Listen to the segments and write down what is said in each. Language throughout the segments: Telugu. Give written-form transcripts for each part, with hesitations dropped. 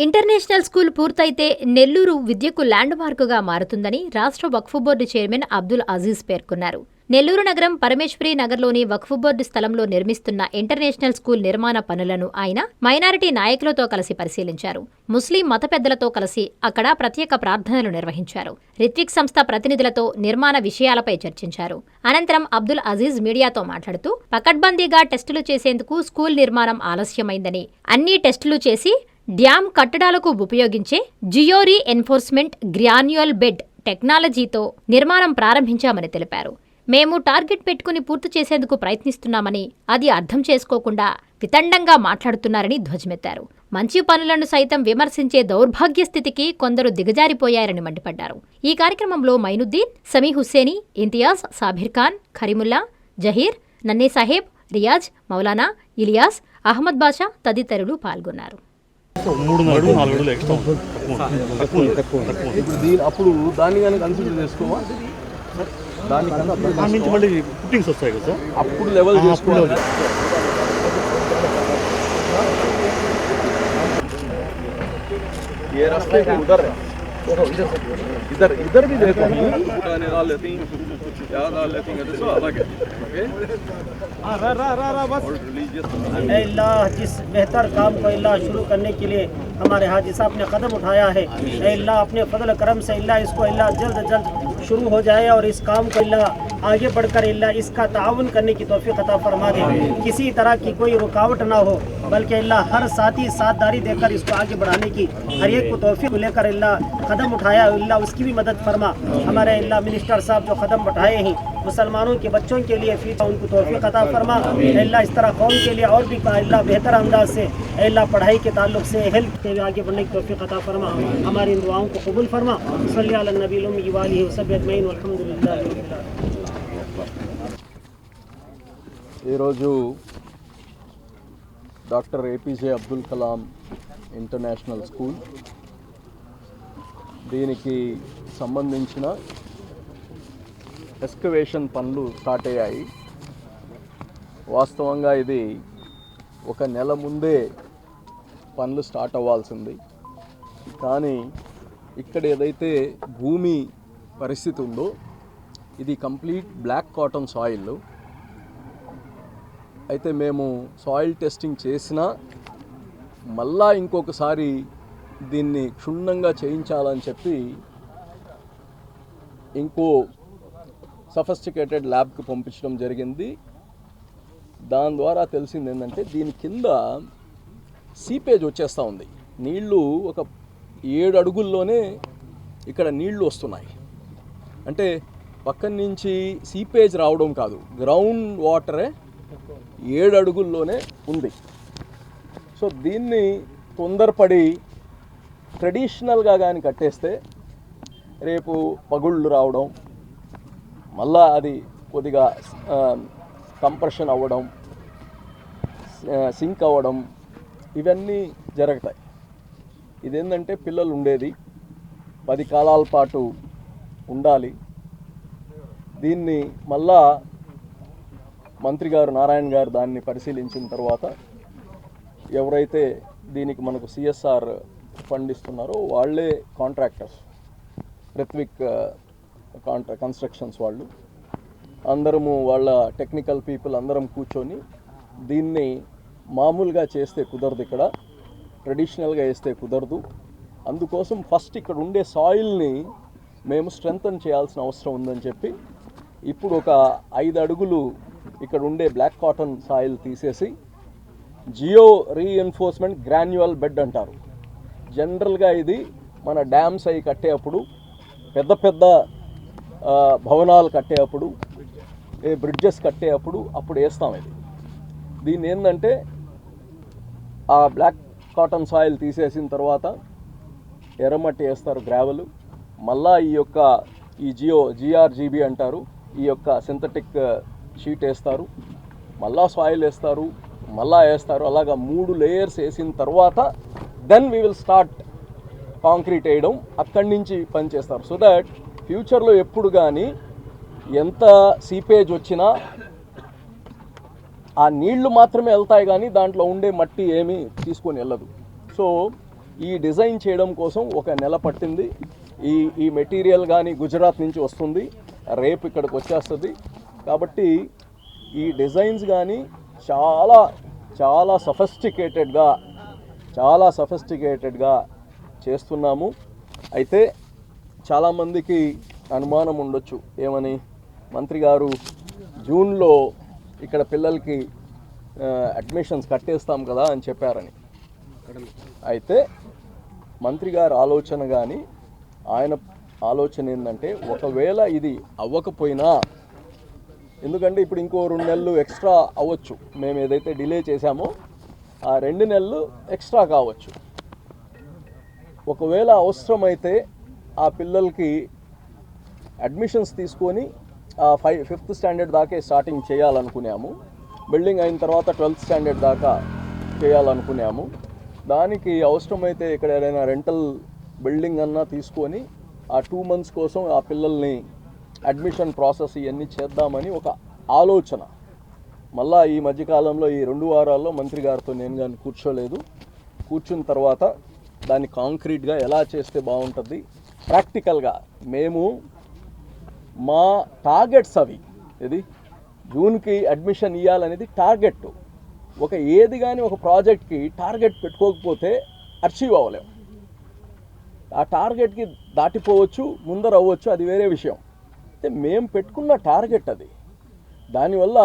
ఇంటర్నేషనల్ స్కూల్ పూర్తయితే నెల్లూరు విద్యకు ల్యాండ్ మార్కుగా మారుతుందని రాష్ట్ర వక్ఫ్ బోర్డు చైర్మన్ అబ్దుల్ అజీజ్ పేర్కొన్నారు. నెల్లూరు నగరం పరమేశ్వరి నగర్లోని వక్ఫ్ బోర్డు స్థలంలో నిర్మిస్తున్న ఇంటర్నేషనల్ స్కూల్ నిర్మాణ పనులను ఆయన మైనారిటీ నాయకులతో కలిసి పరిశీలించారు. ముస్లిం మత పెద్దలతో కలిసి అక్కడ ప్రత్యేక ప్రార్థనలు నిర్వహించారు. రిత్విక్ సంస్థ ప్రతినిధులతో నిర్మాణ విషయాలపై చర్చించారు. అనంతరం అబ్దుల్ అజీజ్ మీడియాతో మాట్లాడుతూ పకడ్బందీగా టెస్టులు చేసేందుకు స్కూల్ నిర్మాణం ఆలస్యమైందని, అన్ని టెస్టులు చేసి డ్యాం కట్టడాలకు ఉపయోగించే జియోరీ ఎన్ఫోర్స్మెంట్ గ్రాన్యువల్ బెడ్ టెక్నాలజీతో నిర్మాణం ప్రారంభించామని తెలిపారు. మేము టార్గెట్ పెట్టుకుని పూర్తి చేసేందుకు ప్రయత్నిస్తున్నామని, అది అర్థం చేసుకోకుండా వితండంగా మాట్లాడుతున్నారని ధ్వజమెత్తారు. మంచి పనులను సైతం విమర్శించే దౌర్భాగ్య స్థితికి కొందరు దిగజారిపోయారని మండిపడ్డారు. ఈ కార్యక్రమంలో మైనుద్దీన్, సమీ హుస్సేని, ఇంతియాజ్, సాబిర్ ఖాన్, ఖరీముల్లా, జహీర్, నన్నీ సాహెబ్, రియాజ్, మౌలానా, ఇలియాస్, అహ్మద్ బాషా తదితరులు పాల్గొన్నారు. అప్పుడు దాన్ని కానీ కన్సిడర్ చేసుకోవా, దానికన్నా పుట్టింగ్స్ వస్తాయి కదా సార్, అప్పుడు లెవెల్ చేసుకోవాలి. ये रास्ते के उधर है, इधर इधर भी देखो, उठाने डाल लेती हैं, क्या डाल लेती हैं, तो अलग है. ओके, बस अल्लाह जिस बेहतर काम को अल्लाह शुरू करने के लिए हमारे हाजी साहब ने कदम उठाया है, अल्लाह अपने फजल करम से अल्लाह इसको अल्लाह जल्द जल्द शुरू हो जाए और इस काम को अल्लाह आगे बढ़कर अल्लाह इसका ताउन करने की तौफीक अता फरमा दे. किसी तरह की कोई रुकावट ना हो, बल्कि अल्लाह हर साथी साथदारी देकर इसको आगे बढ़ाने की हर एक को तौफीक लेकर अल्लाह कदम उठाया, अल्लाह उसकी भी मदद फरमा. हमारे अल्लाह मिनिस्टर साहब जो कदम उठाए हैं मुसलमानों के बच्चों के लिए फीस उनको तौफीक अता फरमा. अल्लाह इस तरह कौम के लिए और भी अल्लाह बेहतर अंदाज से अल्लाह पढ़ाई के ताल्लुक से हेल्थ के आगे बढ़ने की तौफीक अता फरमा. हमारी इन दुआओं को कबूल फरमा. सल्ली अला नबी उम्मी व आलिहि व सह्बिहि अजमईन वल्हम्दुलिल्लाहि रब्बिल आलमीन. ఈరోజు doctor APJ Abdul Kalam international school, దీనికి సంబంధించిన ఎక్స్కవేషన్ పనులు స్టార్ట్ అయ్యాయి. వాస్తవంగా ఇది ఒక నెల ముందే పనులు స్టార్ట్ అవ్వాల్సింది, కానీ ఇక్కడ ఏదైతే భూమి పరిస్థితి ఉందో ఇది కంప్లీట్ బ్లాక్ కాటన్ సాయిల్. అయితే మేము సాయిల్ టెస్టింగ్ చేసినా మళ్ళా ఇంకొకసారి దీన్ని క్షుణ్ణంగా చేయించాలని చెప్పి ఇంకో సఫిస్టికేటెడ్ ల్యాబ్కి పంపించడం జరిగింది. దాని ద్వారా తెలిసింది ఏంటంటే దీని కింద సీపేజ్ వచ్చేస్తూ ఉంది. నీళ్లు ఒక 7 అడుగుల్లోనే ఇక్కడ నీళ్లు వస్తున్నాయి. అంటే పక్కన నుంచి సీపేజ్ రావడం కాదు, గ్రౌండ్ వాటరే 7 అడుగుల్లోనే ఉంది. సో దీన్ని తొందరపడి ట్రెడిషనల్గా కానీ కట్టేస్తే రేపు పగుళ్ళు రావడం, మళ్ళా అది కొద్దిగా కంప్రెషన్ అవ్వడం, సింక్ అవ్వడం, ఇవన్నీ జరుగుతాయి. ఇదేంటంటే పిల్లలు ఉండేది 10 కాలాల పాటు ఉండాలి. దీన్ని మళ్ళా మంత్రి గారు నారాయణ గారు దాన్ని పరిశీలించిన తర్వాత ఎవరైతే దీనికి మనకు సిఎస్ఆర్ ఫండ్ ఇస్తున్నారో వాళ్ళే కాంట్రాక్టర్స్, రిత్విక్ కన్స్ట్రక్షన్స్ వాళ్ళు, అందరము వాళ్ళ టెక్నికల్ పీపుల్ అందరం కూర్చొని దీన్ని మామూలుగా చేస్తే కుదరదు, ఇక్కడ ట్రెడిషనల్గా వేస్తే కుదరదు. అందుకోసం ఫస్ట్ ఇక్కడ ఉండే సాయిల్ని మేము స్ట్రెంగ్తన్ చేయాల్సిన అవసరం ఉందని చెప్పి ఇప్పుడు ఒక 5 అడుగులు ఇక్కడ ఉండే బ్లాక్ కాటన్ సాయిల్ తీసేసి జియో రీఎన్ఫోర్స్మెంట్ గ్రాన్యువల్ బెడ్ అంటారు. జనరల్గా ఇది మన డ్యామ్స్ అవి కట్టేటప్పుడు, పెద్ద పెద్ద భవనాలు కట్టేటప్పుడు, బ్రిడ్జెస్ కట్టేటప్పుడు అప్పుడు వేస్తాం. దీన్ని ఏంటంటే ఆ బ్లాక్ కాటన్ సాయిల్ తీసేసిన తర్వాత ఎర్రమట్టి వేస్తారు, గ్రావెల్, మళ్ళా ఈ జిఆర్జీబీ అంటారు, ఈ యొక్క సింథటిక్ షీట్ వేస్తారు, మళ్ళా సాయిల్ వేస్తారు, మళ్ళా వేస్తారు. అలాగా 3 లేయర్స్ వేసిన తర్వాత then we will start concrete వేయడం. అక్కడి నుంచి పని చేస్తారు. సో దట్ ఫ్యూచర్లో ఎప్పుడు కానీ ఎంత సీపేజ్ వచ్చినా ఆ నీళ్లు మాత్రమే వెళ్తాయి, కానీ దాంట్లో ఉండే మట్టి ఏమీ తీసుకొని వెళ్ళదు. సో ఈ డిజైన్ చేయడం కోసం ఒక నెల పట్టింది. ఈ మెటీరియల్ కానీ గుజరాత్ నుంచి వస్తుంది, రేపు ఇక్కడికి వచ్చేస్తుంది. కాబట్టి ఈ డిజైన్స్ కానీ చాలా చాలా సఫిస్టికేటెడ్గా చేస్తున్నాము. అయితే చాలామందికి అనుమానం ఉండొచ్చు, ఏమని, మంత్రి గారు జూన్లో ఇక్కడ పిల్లలకి అడ్మిషన్స్ కట్టేస్తాం కదా అని చెప్పారని. అయితే మంత్రి గారి ఆలోచన కానీ ఆయన ఆలోచన ఏంటంటే, ఒకవేళ ఇది అవ్వకపోయినా, ఎందుకంటే ఇప్పుడు ఇంకో 2 నెలలు ఎక్స్ట్రా అవ్వచ్చు, మేము ఏదైతే డిలే చేశామో ఆ 2 నెలలు ఎక్స్ట్రా కావచ్చు. ఒకవేళ అవసరమైతే ఆ పిల్లలకి అడ్మిషన్స్ తీసుకొని 5th స్టాండర్డ్ దాకే స్టార్టింగ్ చేయాలనుకున్నాము. బిల్డింగ్ అయిన తర్వాత 12th స్టాండర్డ్ దాకా చేయాలనుకున్నాము. దానికి అవసరమైతే ఇక్కడ ఏదైనా రెంటల్ బిల్డింగ్ అన్నా తీసుకొని ఆ 2 months కోసం ఆ పిల్లల్ని అడ్మిషన్ ప్రాసెస్ ఇవన్నీ చేద్దామని ఒక ఆలోచన. మళ్ళా ఈ మధ్యకాలంలో ఈ 2 వారాల్లో మంత్రి గారితో నేను కానీ కూర్చున్న తర్వాత దాన్ని కాంక్రీట్గా ఎలా చేస్తే బాగుంటుంది, ప్రాక్టికల్గా మేము మా టార్గెట్స్ అవి, ఇది జూన్కి అడ్మిషన్ ఇవ్వాలనేది టార్గెట్. ఏది కానీ ఒక ప్రాజెక్ట్కి టార్గెట్ పెట్టుకోకపోతే అచీవ్ అవ్వలేము. ఆ టార్గెట్కి దాటిపోవచ్చు, ముందర అవ్వచ్చు, అది వేరే విషయం. అయితే మేము పెట్టుకున్న టార్గెట్ అది. దానివల్ల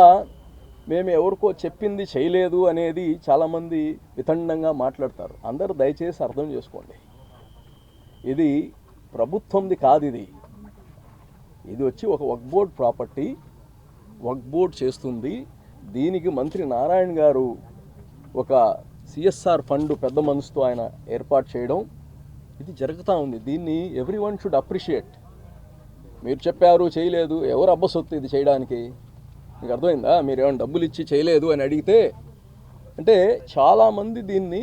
మేము ఎవరికో చెప్పింది చేయలేదు అనేది చాలామంది వితండంగా మాట్లాడతారు. అందరూ దయచేసి అర్థం చేసుకోండి, ఇది ప్రభుత్వంది కాదు. ఇది వచ్చి ఒక వక్ఫ్ బోర్డ్ ప్రాపర్టీ, వక్ఫ్ బోర్డ్ చేస్తుంది. దీనికి మంత్రి నారాయణ గారు ఒక సిఎస్ఆర్ ఫండ్ పెద్ద మనసుతో ఆయన ఏర్పాటు చేయడం ఇది జరుగుతూ ఉంది. దీన్ని ఎవ్రీవన్ షుడ్ అప్రిషియేట్. మీరు చెప్పారు చేయలేదు, ఎవరు అబ్బసొత్తు ఇది చేయడానికి? మీకు అర్థమైందా? మీరు ఏమైనా డబ్బులు ఇచ్చి చేయలేదు అని అడిగితే, అంటే చాలామంది దీన్ని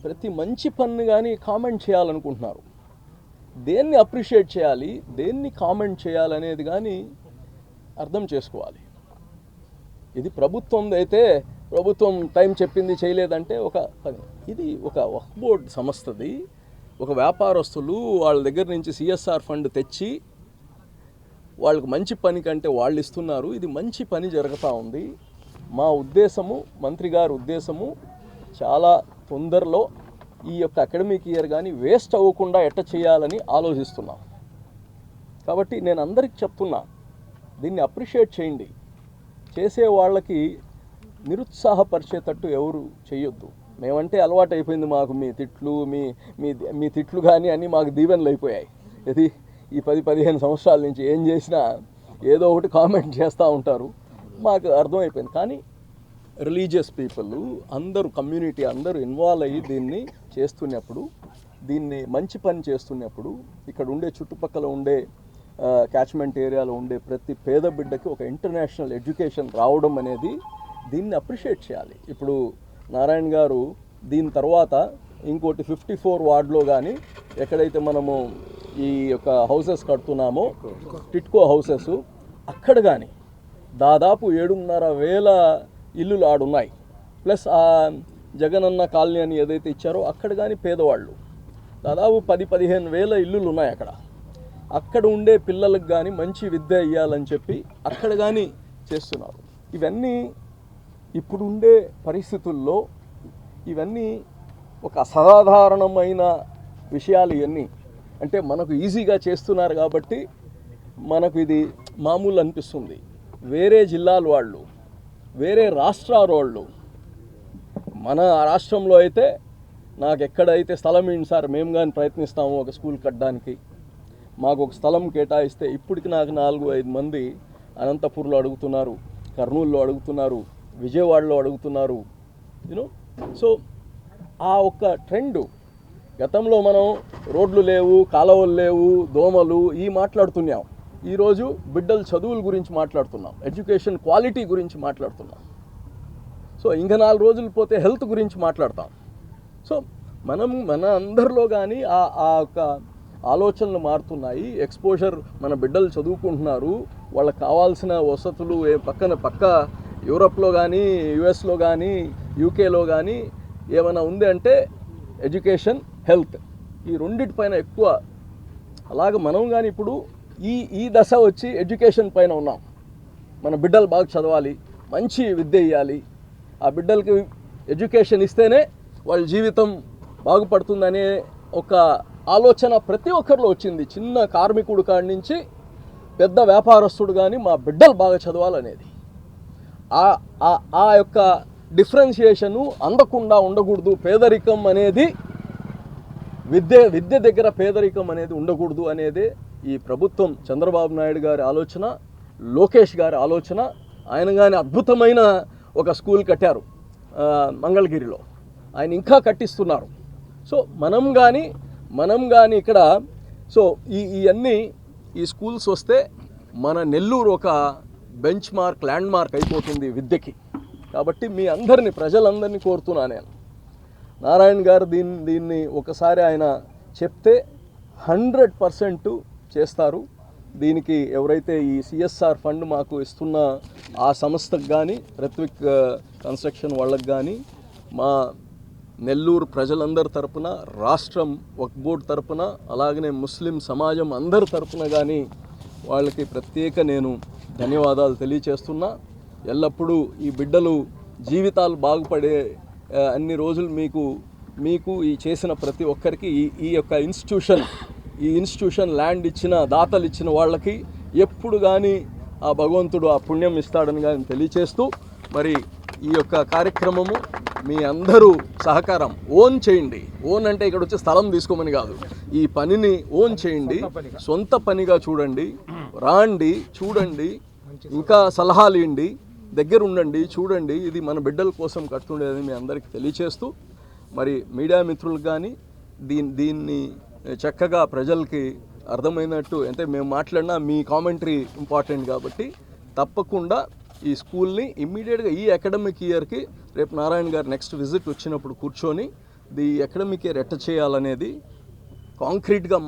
ప్రతి మంచి పన్ను కానీ కామెంట్ చేయాలనుకుంటున్నారు. దేన్ని అప్రిషియేట్ చేయాలి, దేన్ని కామెంట్ చేయాలనేది కానీ అర్థం చేసుకోవాలి. ఇది ప్రభుత్వంది అయితే ప్రభుత్వం టైం చెప్పింది చేయలేదంటే ఒక పని. ఇది ఒక వక్ఫ్ బోర్డ్ సంస్థది. ఒక వ్యాపారస్తులు వాళ్ళ దగ్గర నుంచి సిఎస్ఆర్ ఫండ్ తెచ్చి వాళ్ళకి మంచి పని కంటే వాళ్ళు ఇస్తున్నారు. ఇది మంచి పని జరుగుతూ ఉంది. మా ఉద్దేశము, మంత్రి గారి ఉద్దేశము, చాలా తొందరలో ఈ యొక్క అకాడమిక్ ఇయర్ కానీ వేస్ట్ అవ్వకుండా ఎట్ట చేయాలని ఆలోచిస్తున్నాం. కాబట్టి నేను అందరికి చెప్తున్నా, దీన్ని అప్రిషియేట్ చేయండి. చేసే వాళ్ళకి నిరుత్సాహపరిచేటట్టు ఎవరు చేయొద్దు. మేమంటే అలవాటు అయిపోయింది మాకు, మీ తిట్లు కానీ అన్నీ మాకు దీవెనలు అయిపోయాయి. ఇది ఈ 10-15 సంవత్సరాల నుంచి ఏం చేసినా ఏదో ఒకటి కామెంట్ చేస్తూ ఉంటారు, మాకు అర్థమైపోయింది. కానీ రిలీజియస్ పీపుల్ అందరూ, కమ్యూనిటీ అందరూ ఇన్వాల్వ్ అయ్యి దీన్ని చేస్తున్నప్పుడు, దీన్ని మంచి పని చేస్తున్నప్పుడు, ఇక్కడ ఉండే చుట్టుపక్కల ఉండే క్యాచ్మెంట్ ఏరియాలో ఉండే ప్రతి పేద బిడ్డకి ఒక ఇంటర్నేషనల్ ఎడ్యుకేషన్ రావడం అనేది దీన్ని అప్రిషియేట్ చేయాలి. ఇప్పుడు నారాయణ గారు దీని తర్వాత ఇంకోటి 54 వార్డులో కానీ ఎక్కడైతే మనము ఈ యొక్క హౌసెస్ కడుతున్నామో, టిట్కో హౌసెస్, అక్కడ కానీ దాదాపు 7,500 ఇల్లులు ఆడున్నాయి. ప్లస్ ఆ జగనన్న కాలనీ అని ఏదైతే ఇచ్చారో అక్కడ కానీ పేదవాళ్ళు దాదాపు 10-15 వేల ఇల్లులు ఉన్నాయి. అక్కడ ఉండే పిల్లలకు కానీ మంచి విద్య ఇవ్వాలని చెప్పి అక్కడ కానీ చేస్తున్నారు. ఇవన్నీ ఇప్పుడు ఉండే పరిస్థితుల్లో ఇవన్నీ ఒక అసాధారణమైన విషయాలు. ఇవన్నీ అంటే మనకు ఈజీగా చేస్తున్నారు కాబట్టి మనకు ఇది మామూలు అనిపిస్తుంది. వేరే జిల్లాల వాళ్ళు, వేరే రాష్ట్రాల వాళ్ళు, మన రాష్ట్రంలో అయితే నాకు ఎక్కడైతే స్థలం ఏంటి సార్, మేము కానీ ప్రయత్నిస్తాము ఒక స్కూల్ కట్టడానికి, మాకు ఒక స్థలం కేటాయిస్తే ఇప్పటికి నాకు 4-5 మంది అనంతపూర్లో అడుగుతున్నారు, కర్నూలులో అడుగుతున్నారు, విజయవాడలో అడుగుతున్నారు. సో ఆ ఒక్క ట్రెండు, గతంలో మనం రోడ్లు లేవు, కాలువలు లేవు, దోమలు ఈ మాట్లాడుతున్నాం. ఈరోజు బిడ్డల చదువుల గురించి మాట్లాడుతున్నాం, ఎడ్యుకేషన్ క్వాలిటీ గురించి మాట్లాడుతున్నాం. సో ఇంకా 4 రోజులు పోతే హెల్త్ గురించి మాట్లాడతాం. సో మన అందరిలో కానీ ఆ యొక్క ఆలోచనలు మారుతున్నాయి. ఎక్స్పోజర్, మన బిడ్డలు చదువుకుంటున్నారు, వాళ్ళకి కావాల్సిన వసతులు పక్క యూరప్లో కానీ, యుఎస్లో కానీ, యూకేలో కానీ ఏమైనా ఉంది అంటే ఎడ్యుకేషన్, హెల్త్, ఈ రెండిటిపైన ఎక్కువ. అలాగ మనం కానీ ఇప్పుడు ఈ దశ వచ్చి ఎడ్యుకేషన్ పైన ఉన్నాం. మన బిడ్డలు బాగా చదవాలి, మంచి విద్య ఇవ్వాలి, ఆ బిడ్డలకి ఎడ్యుకేషన్ ఇస్తేనే వాళ్ళ జీవితం బాగుపడుతుందనే ఒక ఆలోచన ప్రతి ఒక్కరిలో వచ్చింది. చిన్న కార్మికుడు కాడి నుంచి పెద్ద వ్యాపారస్తుడు కానీ మా బిడ్డలు బాగా చదవాలనేది. ఆ యొక్క డిఫరెన్షియేషను అందకుండా ఉండకూడదు. పేదరికం అనేది విద్య దగ్గర పేదరికం అనేది ఉండకూడదు అనేది ఈ ప్రభుత్వం, చంద్రబాబు నాయుడు గారి ఆలోచన, లోకేష్ గారి ఆలోచన. ఆయన కానీ అద్భుతమైన ఒక స్కూల్ కట్టారు మంగళగిరిలో, ఆయన ఇంకా కట్టిస్తున్నారు. సో మనం కానీ ఇక్కడ సో ఇవన్నీ ఈ స్కూల్స్ వస్తే మన నెల్లూరు ఒక బెంచ్ మార్క్, ల్యాండ్ మార్క్ అయిపోతుంది విద్యకి. కాబట్టి మీ అందరినీ, ప్రజలందరినీ కోరుతున్నా నేను, నారాయణ గారు దీన్ని ఒకసారి ఆయన చెప్తే 100% చేస్తారు. దీనికి ఎవరైతే ఈ CSR ఫండ్ మాకు ఇస్తున్న ఆ సంస్థకు కానీ, రిత్విక్ కన్స్ట్రక్షన్ వాళ్ళకి కానీ, మా నెల్లూరు ప్రజలందరి తరపున, రాష్ట్రం వక్ఫ్ బోర్డు తరపున, అలాగనే ముస్లిం సమాజం అందరి తరపున కానీ వాళ్ళకి ప్రత్యేక నేను ధన్యవాదాలు తెలియచేస్తున్నా. ఎల్లప్పుడూ ఈ బిడ్డలు జీవితాలు బాగుపడే అన్ని రోజులు మీకు ఈ చేసిన ప్రతి ఒక్కరికి ఈ యొక్క ఇన్స్టిట్యూషన్ ల్యాండ్ ఇచ్చిన, దాతలు ఇచ్చిన వాళ్ళకి ఎప్పుడు కానీ ఆ భగవంతుడు ఆ పుణ్యం ఇస్తాడని కానీ తెలియచేస్తూ, మరి ఈ యొక్క కార్యక్రమము మీ అందరూ సహకారం, ఓన్ చేయండి. ఓన్ అంటే ఇక్కడ వచ్చి స్థలం తీసుకోమని కాదు, ఈ పనిని ఓన్ చేయండి, సొంత పనిగా చూడండి, రాండి, చూడండి, ఇంకా సలహాలు ఇవ్వండి, దగ్గర ఉండండి, చూడండి. ఇది మన బిడ్డల కోసం కట్టుకుండేదని మీ అందరికీ తెలియచేస్తూ, మరి మీడియా మిత్రులకు కానీ దీన్ని చక్కగా ప్రజలకి అర్థమైనట్టు, అంటే మేము మాట్లాడినా మీ కామెంటరీ ఇంపార్టెంట్ కాబట్టి తప్పకుండా ఈ స్కూల్ని ఇమ్మీడియట్గా ఈ అకాడమిక్ ఇయర్కి, రేపు నారాయణ గారు నెక్స్ట్ విజిట్ వచ్చినప్పుడు కూర్చొని ఈ అకాడమిక్ ఇయర్ ఎట్ట చేయాలనేది కాంక్రీట్గా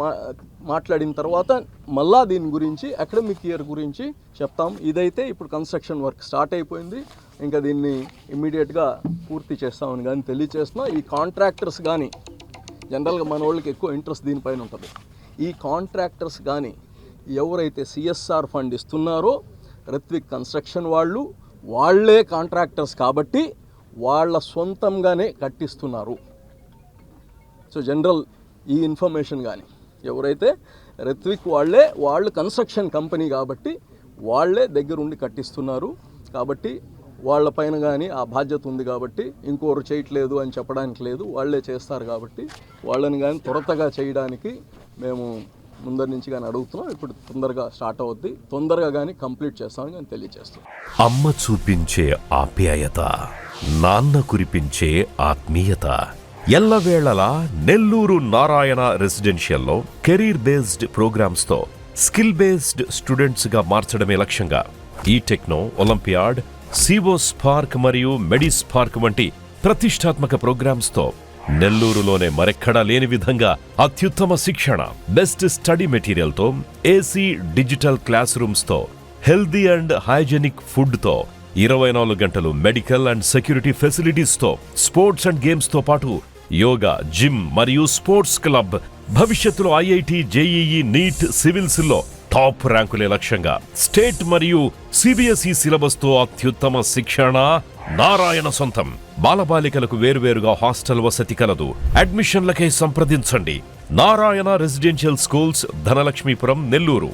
మాట్లాడిన తర్వాత మళ్ళా దీని గురించి అకాడమిక్ ఇయర్ గురించి చెప్తాం. ఇదైతే ఇప్పుడు కన్స్ట్రక్షన్ వర్క్ స్టార్ట్ అయిపోయింది, ఇంకా దీన్ని ఇమ్మీడియట్గా పూర్తి చేస్తామని కానీ తెలియచేస్తున్నా. ఈ కాంట్రాక్టర్స్ కానీ, జనరల్గా మన వాళ్ళకి ఎక్కువ ఇంట్రెస్ట్ దీనిపైన ఉంటుంది. ఈ కాంట్రాక్టర్స్ కానీ ఎవరైతే CSR ఫండ్ ఇస్తున్నారో రిత్విక్ కన్స్ట్రక్షన్ వాళ్ళే కాంట్రాక్టర్స్ కాబట్టి వాళ్ళ సొంతంగానే కట్టిస్తున్నారు. సో జనరల్ ఈ ఇన్ఫర్మేషన్ కానీ ఎవరైతే రిత్విక్ వాళ్ళు కన్స్ట్రక్షన్ కంపెనీ కాబట్టి వాళ్ళే దగ్గరుండి కట్టిస్తున్నారు. కాబట్టి వాళ్ళపైన కానీ ఆ బాధ్యత ఉంది కాబట్టి ఇంకోరు చేయట్లేదు అని చెప్పడానికి లేదు, వాళ్ళే చేస్తారు కాబట్టి వాళ్ళని కానీ త్వరగా చేయడానికి మేము ముందరి నుంచి కానీ అడుగుతున్నాం. ఇప్పుడు తొందరగా స్టార్ట్ అవుద్ది, తొందరగా కానీ కంప్లీట్ చేస్తామని నేను తెలియజేస్తున్నాను. అమ్మ చూపించే ఆప్యాయత, నాన్న కురిపించే ఆత్మీయత, ఎల్లవేళలా నెల్లూరు నారాయణ రెసిడెన్షియల్లో కెరీర్ బేస్డ్ ప్రోగ్రామ్స్ తో స్కిల్ బేస్డ్ స్టూడెంట్స్ గా మార్చడమే లక్ష్యంగా ఈ టెక్నో, ఒలింపియాడ్, సివో స్పార్క్ మరియు మెడి స్పార్క్ వంటి ప్రతిష్టాత్మక ప్రోగ్రామ్స్ తో నెల్లూరులోనే మరెక్కడా లేని విధంగా అత్యుత్తమ శిక్షణ, బెస్ట్ స్టడీ మెటీరియల్ తో, AC డిజిటల్ క్లాస్ రూమ్స్ తో, హెల్దీ అండ్ హైజెనిక్ ఫుడ్ తో, 24 గంటలు మెడికల్ అండ్ సెక్యూరిటీ ఫెసిలిటీస్ తో, స్పోర్ట్స్ అండ్ గేమ్స్ తో పాటు యోగా, జిమ్ మరియు స్పోర్ట్స్ క్లబ్, భవిష్యత్తులో IIT, JEE, నీట్, సివిల్స్ లో టాప్ ర్యాంకులే లక్ష్యంగా స్టేట్ మరియు CBSE సిలబస్ తో అత్యుత్తమ శిక్షణ నారాయణ సొంతం. బాలబాలికలకు వేర్వేరుగా హాస్టల్ వసతి కలదు. అడ్మిషన్లకై సంప్రదించండి. Narayana residential schools, Dhanalakshmipuram, Nellore.